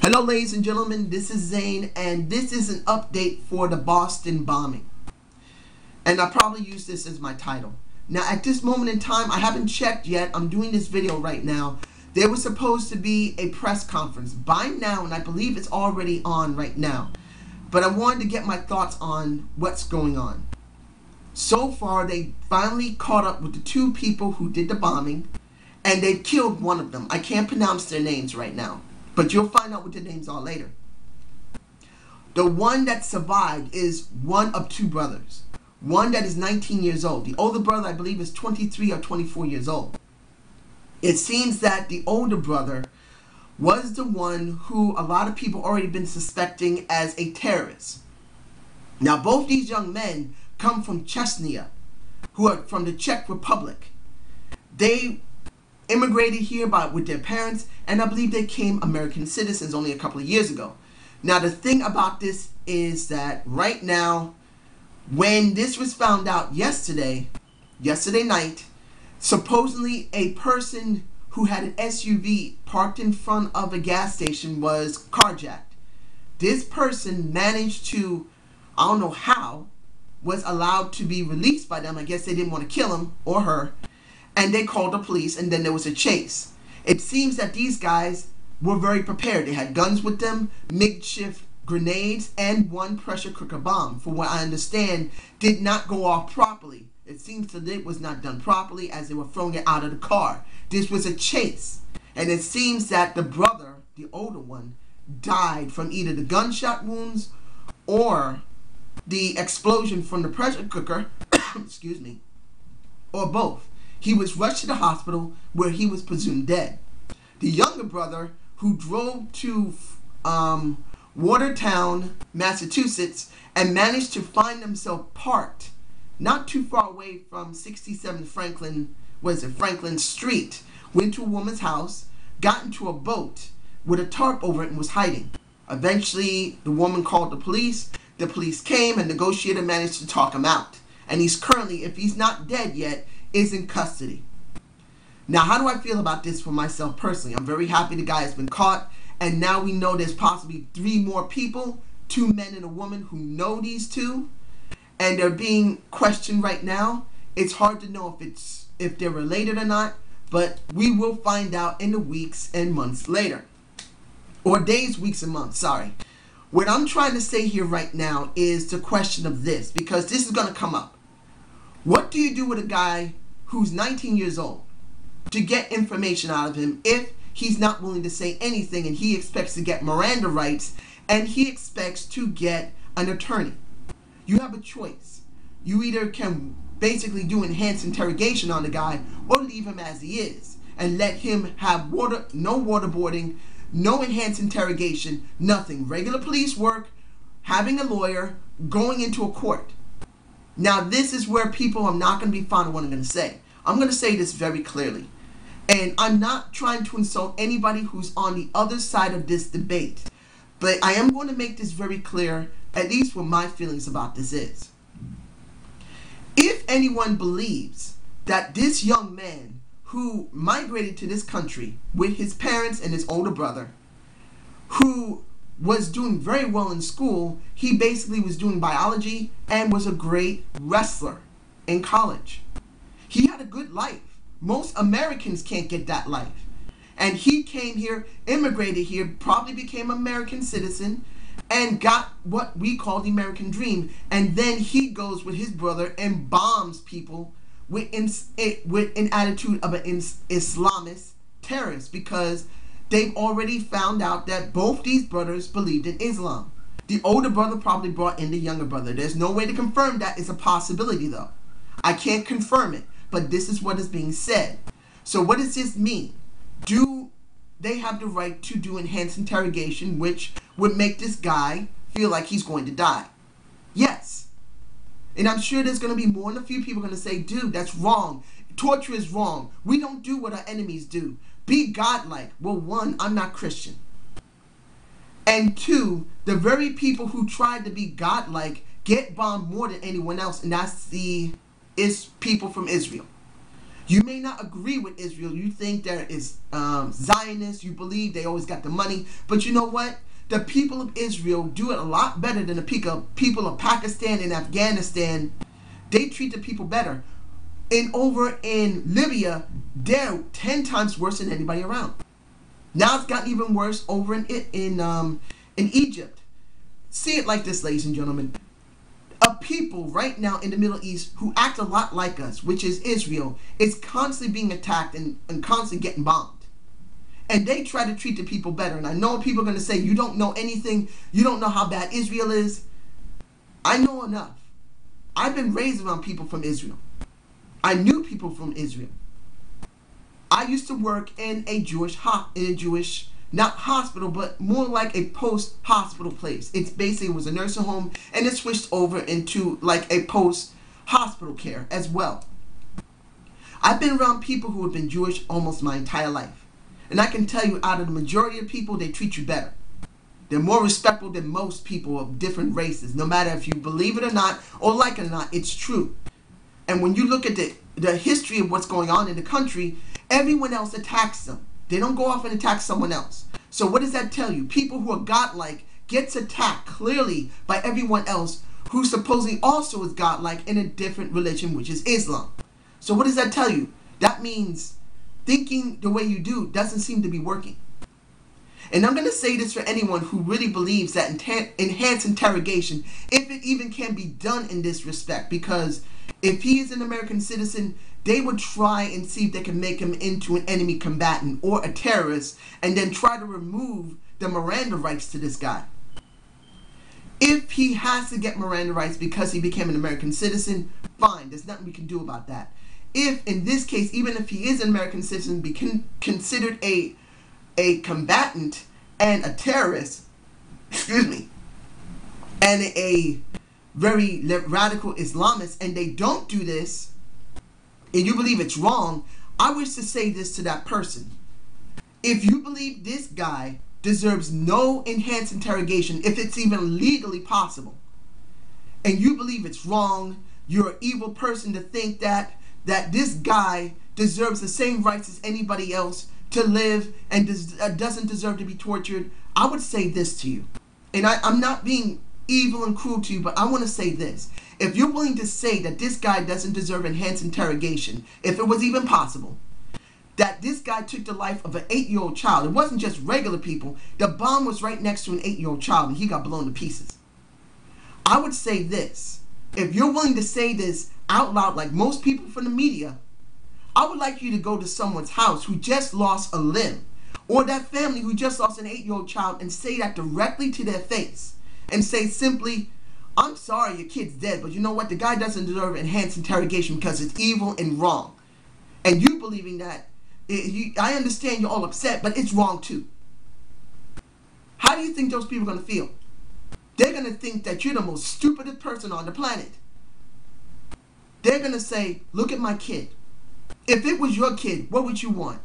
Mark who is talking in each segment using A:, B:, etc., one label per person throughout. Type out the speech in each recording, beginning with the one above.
A: Hello ladies and gentlemen, this is Zane and this is an update for the Boston bombing. And I'll probably use this as my title. Now at this moment in time, I haven't checked yet, I'm doing this video right now. There was supposed to be a press conference by now and I believe it's already on right now. But I wanted to get my thoughts on what's going on. So far they finally caught up with the two people who did the bombing and they've killed one of them. I can't pronounce their names right now, but you'll find out what their names are later. The one that survived is one of two brothers. One that is 19 years old. The older brother, I believe, is 23 or 24 years old. It seems that the older brother was the one who a lot of people already been suspecting as a terrorist. Now, both these young men come from Chechnya, who are from the Czech Republic. They immigrated here with their parents, and I believe they became American citizens only a couple of years ago. Now the thing about this is that right now, when this was found out yesterday night, supposedly a person who had an SUV parked in front of a gas station was carjacked. This person managed to, I don't know how, was allowed to be released by them. I guess they didn't want to kill him or her. And they called the police, and then there was a chase. It seems that these guys were very prepared. They had guns with them, makeshift grenades, and one pressure cooker bomb, from what I understand, did not go off properly. It seems that it was not done properly as they were throwing it out of the car. This was a chase. And it seems that the brother, the older one, died from either the gunshot wounds or the explosion from the pressure cooker, excuse me, or both. He was rushed to the hospital where he was presumed dead. The younger brother, who drove to Watertown, Massachusetts, and managed to find himself parked not too far away from 67 Franklin Street, went to a woman's house, got into a boat with a tarp over it and was hiding. Eventually, the woman called the police. The police came and negotiator managed to talk him out. And he's currently, if he's not dead yet, is in custody. Now, how do I feel about this for myself personally? I'm very happy the guy has been caught, and now we know there's possibly 3 more people, 2 men and a woman, who know these two, and they're being questioned right now. It's hard to know if they're related or not, but we will find out in the weeks and months later. Or days, weeks, and months, sorry. What I'm trying to say here right now is the question of this, because this is going to come up. What do you do with a guy who's 19 years old to get information out of him if he's not willing to say anything and he expects to get Miranda rights and he expects to get an attorney? You have a choice. You either can basically do enhanced interrogation on the guy or leave him as he is and let him have no waterboarding, no enhanced interrogation, nothing. Regular police work, having a lawyer, going into a court. Now this is where people are not going to be fond of what I'm going to say. I'm going to say this very clearly. And I'm not trying to insult anybody who's on the other side of this debate. But I am going to make this very clear, at least what my feelings about this is. If anyone believes that this young man who migrated to this country with his parents and his older brother, who was doing very well in school, he basically was doing biology and was a great wrestler in college. He had a good life. Most Americans can't get that life. And he came here, immigrated here, probably became an American citizen, and got what we call the American dream. And then he goes with his brother and bombs people with an attitude of an Islamist terrorist, because they've already found out that both these brothers believed in Islam. The older brother probably brought in the younger brother. There's no way to confirm that. It's a possibility though. I can't confirm it, but this is what is being said. So what does this mean? Do they have the right to do enhanced interrogation, which would make this guy feel like he's going to die? Yes. And I'm sure there's going to be more than a few people going to say, dude, that's wrong. Torture is wrong. We don't do what our enemies do. Be godlike. Well, 1, I'm not Christian. And 2, the very people who tried to be godlike get bombed more than anyone else, and that's people from Israel. You may not agree with Israel. You think there is Zionists. You believe they always got the money. But you know what? The people of Israel do it a lot better than the people of Pakistan and Afghanistan. They treat the people better. And over in Libya, they're 10 times worse than anybody around. Now it's gotten even worse over in Egypt. See it like this, ladies and gentlemen. A people right now in the Middle East who act a lot like us, which is Israel, is constantly being attacked and constantly getting bombed. And they try to treat the people better. And I know people are going to say, you don't know anything. You don't know how bad Israel is. I know enough. I've been raised around people from Israel. I knew people from Israel. I used to work in a Jewish, not hospital, but more like a post-hospital place. It's basically, it was a nursing home, and it switched over into like a post-hospital care as well. I've been around people who have been Jewish almost my entire life. And I can tell you, out of the majority of people, they treat you better. They're more respectful than most people of different races. No matter if you believe it or not, or like it or not, it's true. And when you look at the history of what's going on in the country, everyone else attacks them. They don't go off and attack someone else. So what does that tell you? People who are godlike gets attacked clearly by everyone else who supposedly also is godlike in a different religion, which is Islam. So what does that tell you? That means thinking the way you do doesn't seem to be working. And I'm going to say this for anyone who really believes that enhanced interrogation, if it even can be done in this respect, because if he is an American citizen, they would try and see if they can make him into an enemy combatant or a terrorist, and then try to remove the Miranda rights to this guy. If he has to get Miranda rights because he became an American citizen, fine, there's nothing we can do about that. If, in this case, even if he is an American citizen, be considered a combatant and a terrorist, and a very radical Islamist, and they don't do this, and you believe it's wrong, I wish to say this to that person. If you believe this guy deserves no enhanced interrogation, if it's even legally possible, and you believe it's wrong, you're an evil person to think that this guy deserves the same rights as anybody else to live and doesn't deserve to be tortured, I would say this to you. And I'm not being evil and cruel to you, but I want to say this. If you're willing to say that this guy doesn't deserve enhanced interrogation, if it was even possible, that this guy took the life of an 8-year-old child, it wasn't just regular people, the bomb was right next to an 8-year-old child and he got blown to pieces. I would say this. If you're willing to say this out loud like most people from the media, I would like you to go to someone's house who just lost a limb, or that family who just lost an 8-year-old child, and say that directly to their face. And say simply, I'm sorry your kid's dead, but you know what? The guy doesn't deserve enhanced interrogation because it's evil and wrong. And you believing that, I understand you're all upset, but it's wrong too. How do you think those people are going to feel? They're going to think that you're the most stupidest person on the planet. They're going to say, look at my kid. If it was your kid, what would you want?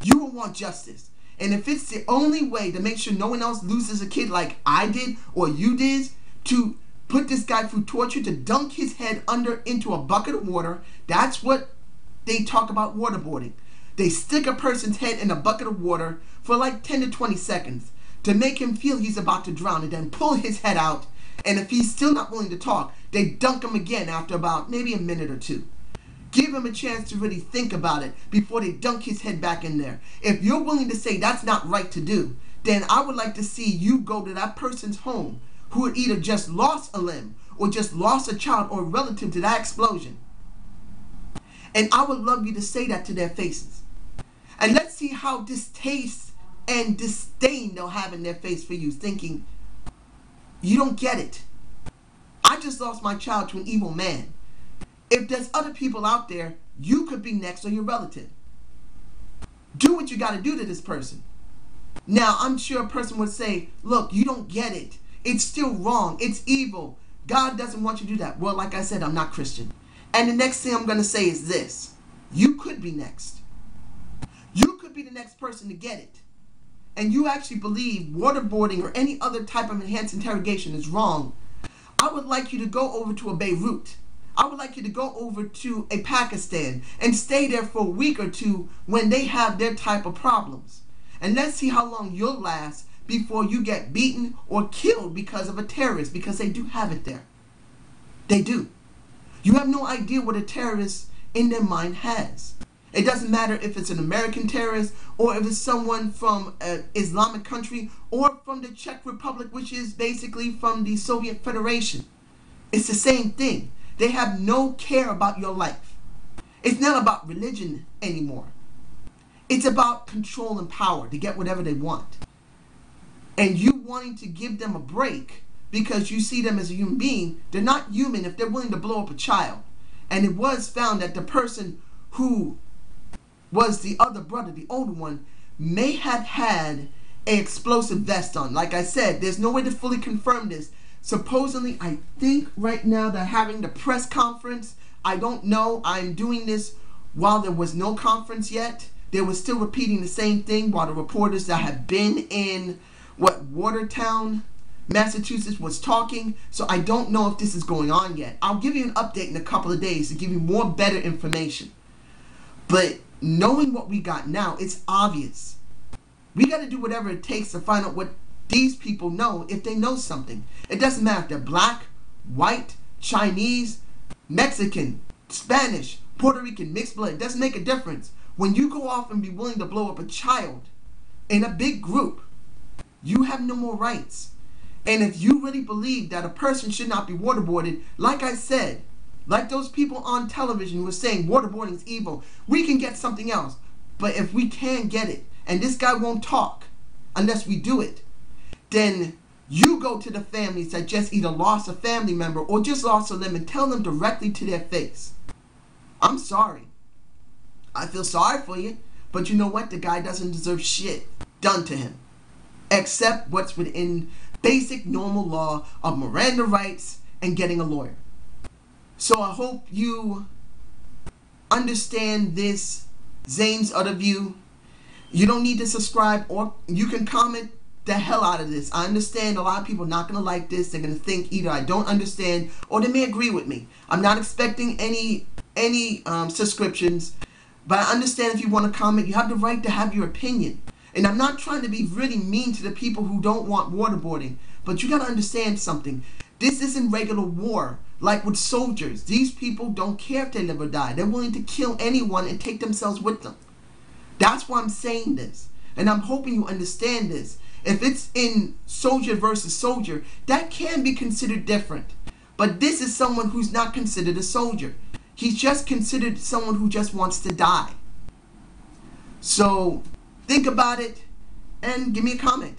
A: You would want justice. And if it's the only way to make sure no one else loses a kid like I did or you did, to put this guy through torture, to dunk his head into a bucket of water, that's what they talk about waterboarding. They stick a person's head in a bucket of water for like 10 to 20 seconds to make him feel he's about to drown, and then pull his head out. And if he's still not willing to talk, they dunk him again after about maybe a minute or two. Give him a chance to really think about it before they dunk his head back in there. If you're willing to say that's not right to do, then I would like to see you go to that person's home who had either just lost a limb or just lost a child or a relative to that explosion. And I would love you to say that to their faces. And let's see how distaste and disdain they'll have in their face for you, thinking, you don't get it. I just lost my child to an evil man. If there's other people out there, you could be next or your relative. Do what you got to do to this person. Now, I'm sure a person would say, look, you don't get it. It's still wrong. It's evil. God doesn't want you to do that. Well, like I said, I'm not Christian. And the next thing I'm going to say is this. You could be next. You could be the next person to get it. And you actually believe waterboarding or any other type of enhanced interrogation is wrong. I would like you to go over to a Beirut. I would like you to go over to a Pakistan and stay there for a week or two when they have their type of problems. And let's see how long you'll last before you get beaten or killed because of a terrorist, because they do have it there. They do. You have no idea what a terrorist in their mind has. It doesn't matter if it's an American terrorist or if it's someone from an Islamic country or from the Czech Republic, which is basically from the Soviet Federation. It's the same thing. They have no care about your life. It's not about religion anymore. It's about control and power to get whatever they want. And you wanting to give them a break because you see them as a human being, they're not human if they're willing to blow up a child. And it was found that the person who was the other brother, the older one, may have had an explosive vest on. Like I said, there's no way to fully confirm this. Supposedly, I think right now they're having the press conference. I don't know. I'm doing this while there was no conference yet. They were still repeating the same thing while the reporters that have been in Watertown, Massachusetts was talking. So I don't know if this is going on yet. I'll give you an update in a couple of days to give you more better information. But knowing what we got now, it's obvious. We got to do whatever it takes to find out what these people know, if they know something. It doesn't matter if they're black, white, Chinese, Mexican, Spanish, Puerto Rican, mixed blood. It doesn't make a difference. When you go off and be willing to blow up a child in a big group, you have no more rights. And if you really believe that a person should not be waterboarded, like I said, like those people on television who were saying waterboarding is evil, we can get something else. But if we can get it, and this guy won't talk unless we do it, then you go to the families that just either lost a family member or just lost a limb and tell them directly to their face, I'm sorry. I feel sorry for you, but you know what? The guy doesn't deserve shit done to him, except what's within basic normal law of Miranda rights and getting a lawyer. So I hope you understand this Zane's other view. You don't need to subscribe, or you can comment the hell out of this. I understand a lot of people are not going to like this. They're going to think either I don't understand or they may agree with me. I'm not expecting any subscriptions, but I understand if you want to comment, you have the right to have your opinion. And I'm not trying to be really mean to the people who don't want waterboarding, but you got to understand something. This isn't regular war like with soldiers. These people don't care if they live or die. They're willing to kill anyone and take themselves with them. That's why I'm saying this. And I'm hoping you understand this. If it's in soldier versus soldier, that can be considered different. But this is someone who's not considered a soldier. He's just considered someone who just wants to die. So think about it and give me a comment.